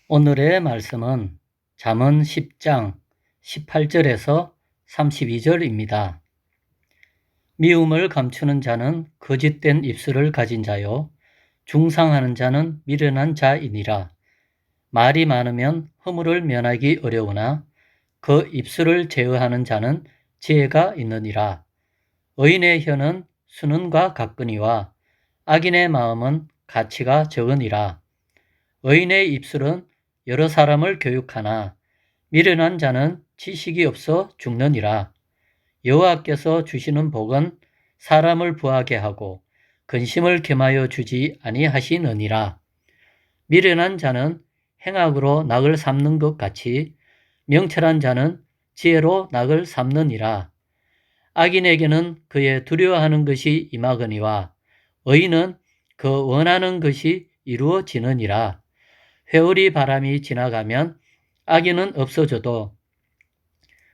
오늘의 말씀은 잠언 10장 18절에서 32절입니다. 미움을 감추는 자는 거짓된 입술을 가진 자요, 중상하는 자는 미련한 자이니라. 말이 많으면 허물을 면하기 어려우나 그 입술을 제어하는 자는 지혜가 있느니라. 의인의 혀는 순은과 같거니와 악인의 마음은 가치가 적으니라. 의인의 입술은 여러 사람을 교육하나 미련한 자는 지식이 없어 죽느니라. 여호와께서 주시는 복은 사람을 부하게 하고 근심을 겸하여 주지 아니하시느니라. 미련한 자는 행악으로 낙을 삼는 것 같이 명철한 자는 지혜로 낙을 삼느니라. 악인에게는 그의 두려워하는 것이 임하거니와 의인은 그 원하는 것이 이루어지느니라. 회오리 바람이 지나가면 악인은 없어져도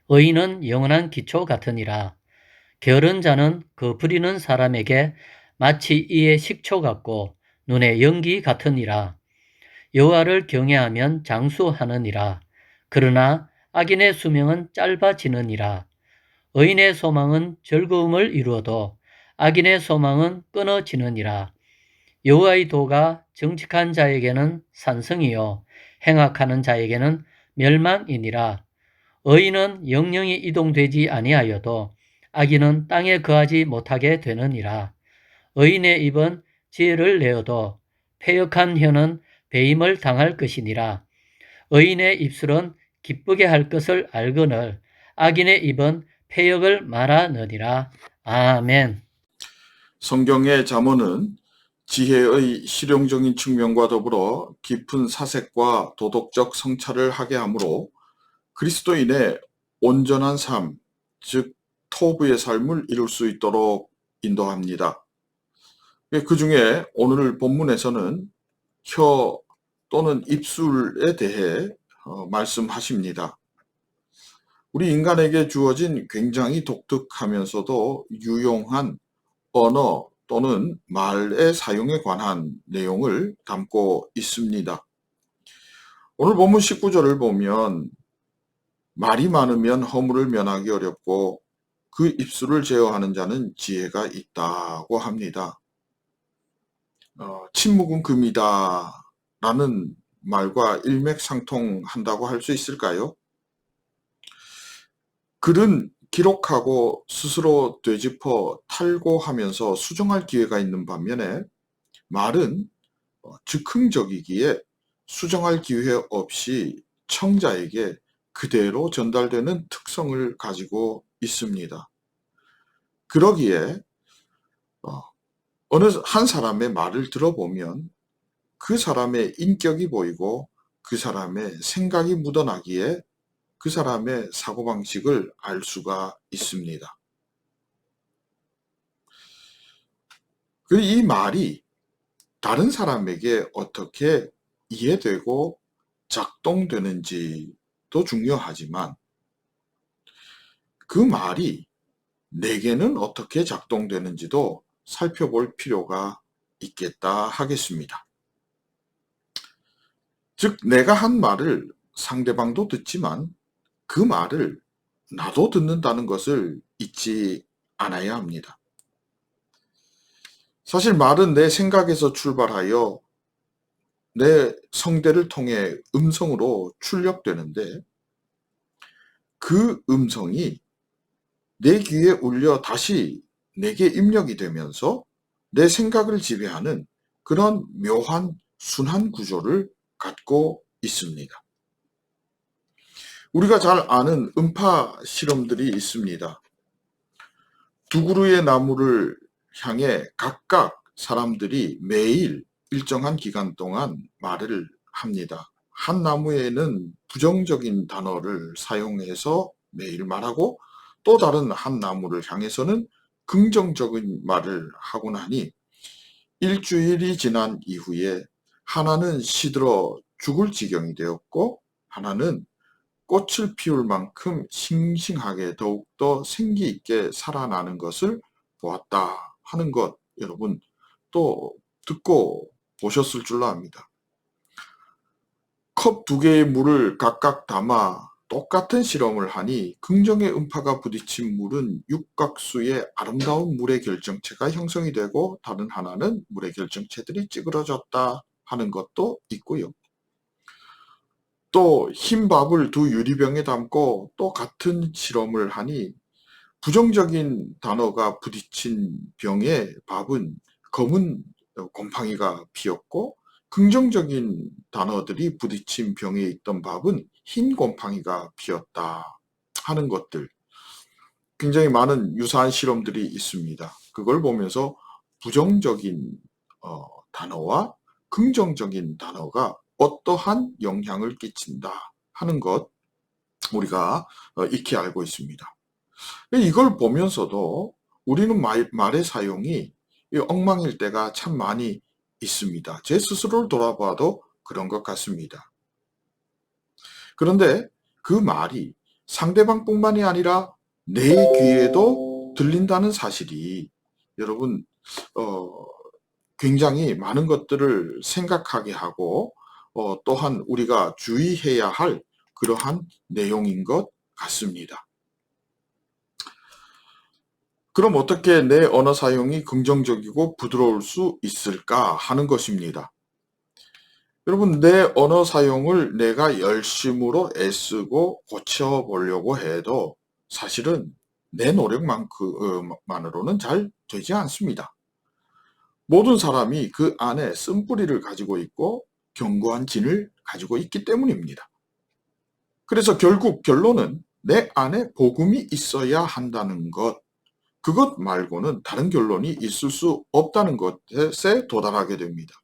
의인은 영원한 기초 같으니라. 게으른 자는 그 부리는 사람에게 마치 이의 식초 같고 눈의 연기 같으니라. 여호와를 경외하면 장수하느니라. 그러나 악인의 수명은 짧아지느니라. 의인의 소망은 즐거움을 이루어도 악인의 소망은 끊어지느니라. 여호와의 도가 정직한 자에게는 산성이요 행악하는 자에게는 멸망이니라. 의인은 영영이 이동되지 아니하여도 악인은 땅에 거하지 못하게 되느니라. 의인의 입은 지혜를 내어도 패역한 혀는 배임을 당할 것이니라. 의인의 입술은 기쁘게 할 것을 알거늘 악인의 입은 패역을 말하느니라. 아멘. 성경의 잠언은 지혜의 실용적인 측면과 더불어 깊은 사색과 도덕적 성찰을 하게 하므로 그리스도인의 온전한 삶, 즉 토부의 삶을 이룰 수 있도록 인도합니다. 그 중에 오늘 본문에서는 혀 또는 입술에 대해 말씀하십니다. 우리 인간에게 주어진 굉장히 독특하면서도 유용한 언어 또는 말의 사용에 관한 내용을 담고 있습니다. 오늘 본문 19절을 보면 말이 많으면 허물을 면하기 어렵고 그 입술을 제어하는 자는 지혜가 있다고 합니다. 침묵은 금이다 라는 말과 일맥상통한다고 할 수 있을까요? 글은 기록하고 스스로 되짚어 탈고하면서 수정할 기회가 있는 반면에 말은 즉흥적이기에 수정할 기회 없이 청자에게 그대로 전달되는 특성을 가지고 있습니다. 그러기에 어느 한 사람의 말을 들어보면 그 사람의 인격이 보이고 그 사람의 생각이 묻어나기에 그 사람의 사고방식을 알 수가 있습니다. 이 말이 다른 사람에게 어떻게 이해되고 작동되는지도 중요하지만 그 말이 내게는 어떻게 작동되는지도 살펴볼 필요가 있겠다 하겠습니다. 즉, 내가 한 말을 상대방도 듣지만 그 말을 나도 듣는다는 것을 잊지 않아야 합니다. 사실 말은 내 생각에서 출발하여 내 성대를 통해 음성으로 출력되는데 그 음성이 내 귀에 울려 다시 내게 입력이 되면서 내 생각을 지배하는 그런 묘한 순환 구조를 갖고 있습니다. 우리가 잘 아는 음파 실험들이 있습니다. 두 그루의 나무를 향해 각각 사람들이 매일 일정한 기간 동안 말을 합니다. 한 나무에는 부정적인 단어를 사용해서 매일 말하고 또 다른 한 나무를 향해서는 긍정적인 말을 하고 나니 일주일이 지난 이후에 하나는 시들어 죽을 지경이 되었고 하나는 꽃을 피울 만큼 싱싱하게 더욱더 생기 있게 살아나는 것을 보았다 하는 것 여러분 또 듣고 보셨을 줄로 압니다. 컵 두 개의 물을 각각 담아 똑같은 실험을 하니 긍정의 음파가 부딪힌 물은 육각수의 아름다운 물의 결정체가 형성이 되고 다른 하나는 물의 결정체들이 찌그러졌다 하는 것도 있고요. 또 흰 밥을 두 유리병에 담고 또 같은 실험을 하니 부정적인 단어가 부딪힌 병에 밥은 검은 곰팡이가 피었고 긍정적인 단어들이 부딪힌 병에 있던 밥은 흰 곰팡이가 피었다 하는 것들, 굉장히 많은 유사한 실험들이 있습니다. 그걸 보면서 부정적인 단어와 긍정적인 단어가 어떠한 영향을 끼친다 하는 것 우리가 익히 알고 있습니다. 이걸 보면서도 우리는 말의 사용이 엉망일 때가 참 많이 있습니다. 제 스스로를 돌아봐도 그런 것 같습니다. 그런데 그 말이 상대방뿐만이 아니라 내 귀에도 들린다는 사실이 여러분 굉장히 많은 것들을 생각하게 하고 또한 우리가 주의해야 할 그러한 내용인 것 같습니다. 그럼 어떻게 내 언어 사용이 긍정적이고 부드러울 수 있을까 하는 것입니다. 여러분, 내 언어 사용을 내가 열심으로 애쓰고 고쳐보려고 해도 사실은 내 노력만으로는 잘 되지 않습니다. 모든 사람이 그 안에 쓴뿌리를 가지고 있고 견고한 진을 가지고 있기 때문입니다. 그래서 결국 결론은 내 안에 복음이 있어야 한다는 것, 그것 말고는 다른 결론이 있을 수 없다는 것에 도달하게 됩니다.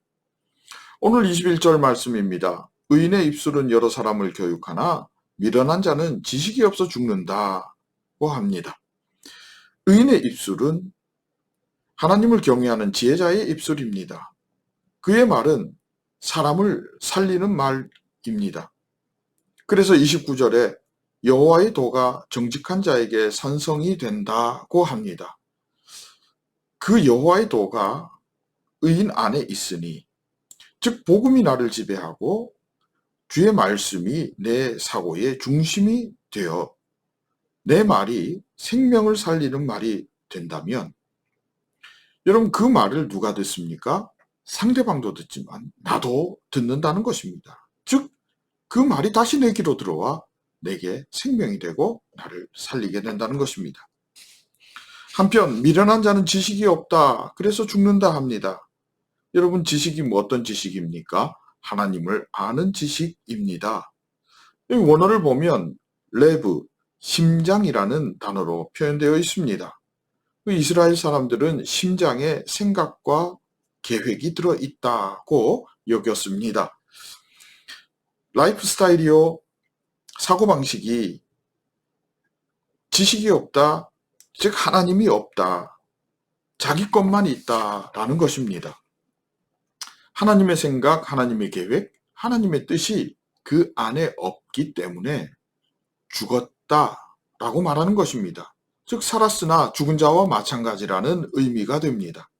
오늘 21절 말씀입니다. 의인의 입술은 여러 사람을 교육하나 미련한 자는 지식이 없어 죽는다고 합니다. 의인의 입술은 하나님을 경외하는 지혜자의 입술입니다. 그의 말은 사람을 살리는 말입니다. 그래서 29절에 여호와의 도가 정직한 자에게 산성이 된다고 합니다. 그 여호와의 도가 의인 안에 있으니, 즉 복음이 나를 지배하고 주의 말씀이 내 사고의 중심이 되어 내 말이 생명을 살리는 말이 된다면 여러분, 그 말을 누가 듣습니까? 상대방도 듣지만 나도 듣는다는 것입니다. 즉 그 말이 다시 내 귀로 들어와 내게 생명이 되고 나를 살리게 된다는 것입니다. 한편 미련한 자는 지식이 없다, 그래서 죽는다 합니다. 여러분, 지식이 뭐 어떤 지식입니까? 하나님을 아는 지식입니다. 여기 원어를 보면 레브, 심장이라는 단어로 표현되어 있습니다. 이스라엘 사람들은 심장에 생각과 계획이 들어있다고 여겼습니다. 라이프 스타일이요, 사고방식이 지식이 없다, 즉 하나님이 없다, 자기 것만 있다라는 것입니다. 하나님의 생각, 하나님의 계획, 하나님의 뜻이 그 안에 없기 때문에 죽었다라고 말하는 것입니다. 즉 살았으나 죽은 자와 마찬가지라는 의미가 됩니다.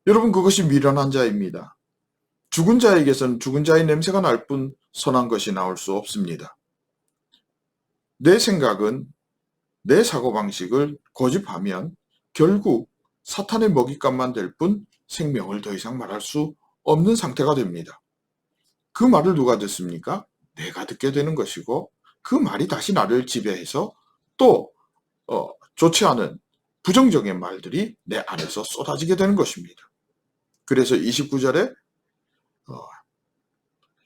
여러분, 그것이 미련한 자입니다. 죽은 자에게서는 죽은 자의 냄새가 날 뿐 선한 것이 나올 수 없습니다. 내 생각은, 내 사고방식을 고집하면 결국 사탄의 먹잇감만 될 뿐 생명을 더 이상 말할 수 없는 상태가 됩니다. 그 말을 누가 듣습니까? 내가 듣게 되는 것이고 그 말이 다시 나를 지배해서 또 좋지 않은 부정적인 말들이 내 안에서 쏟아지게 되는 것입니다. 그래서 29절에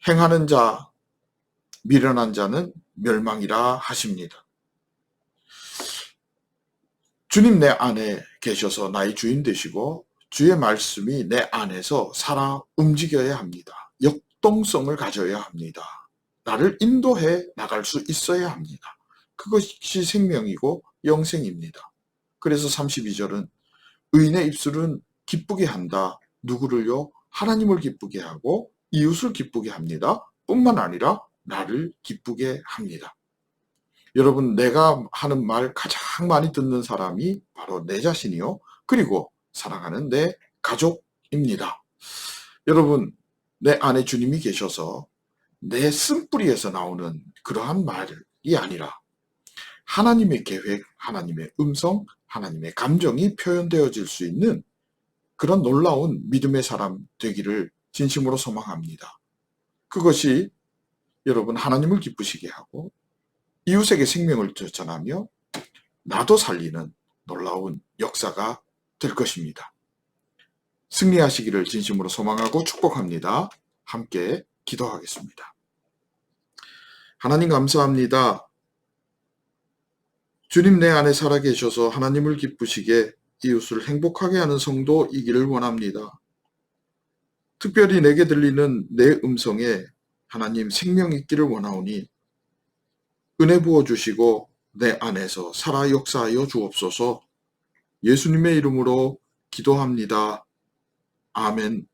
행하는 자, 미련한 자는 멸망이라 하십니다. 주님 내 안에 계셔서 나의 주인 되시고 주의 말씀이 내 안에서 살아 움직여야 합니다. 역동성을 가져야 합니다. 나를 인도해 나갈 수 있어야 합니다. 그것이 생명이고 영생입니다. 그래서 32절은 의인의 입술은 기쁘게 한다. 누구를요? 하나님을 기쁘게 하고 이웃을 기쁘게 합니다. 뿐만 아니라 나를 기쁘게 합니다. 여러분, 내가 하는 말 가장 많이 듣는 사람이 바로 내 자신이요, 그리고 사랑하는 내 가족입니다. 여러분, 내 안에 주님이 계셔서 내 쓴뿌리에서 나오는 그러한 말이 아니라 하나님의 계획, 하나님의 음성, 하나님의 감정이 표현되어질 수 있는 그런 놀라운 믿음의 사람 되기를 진심으로 소망합니다. 그것이 여러분 하나님을 기쁘시게 하고 이웃에게 생명을 전하며 나도 살리는 놀라운 역사가 될 것입니다. 승리하시기를 진심으로 소망하고 축복합니다. 함께 기도하겠습니다. 하나님 감사합니다. 주님 내 안에 살아계셔서 하나님을 기쁘시게 이웃을 행복하게 하는 성도이기를 원합니다. 특별히 내게 들리는 내 음성에 하나님 생명 있기를 원하오니 은혜 부어주시고 내 안에서 살아 역사하여 주옵소서. 예수님의 이름으로 기도합니다. 아멘.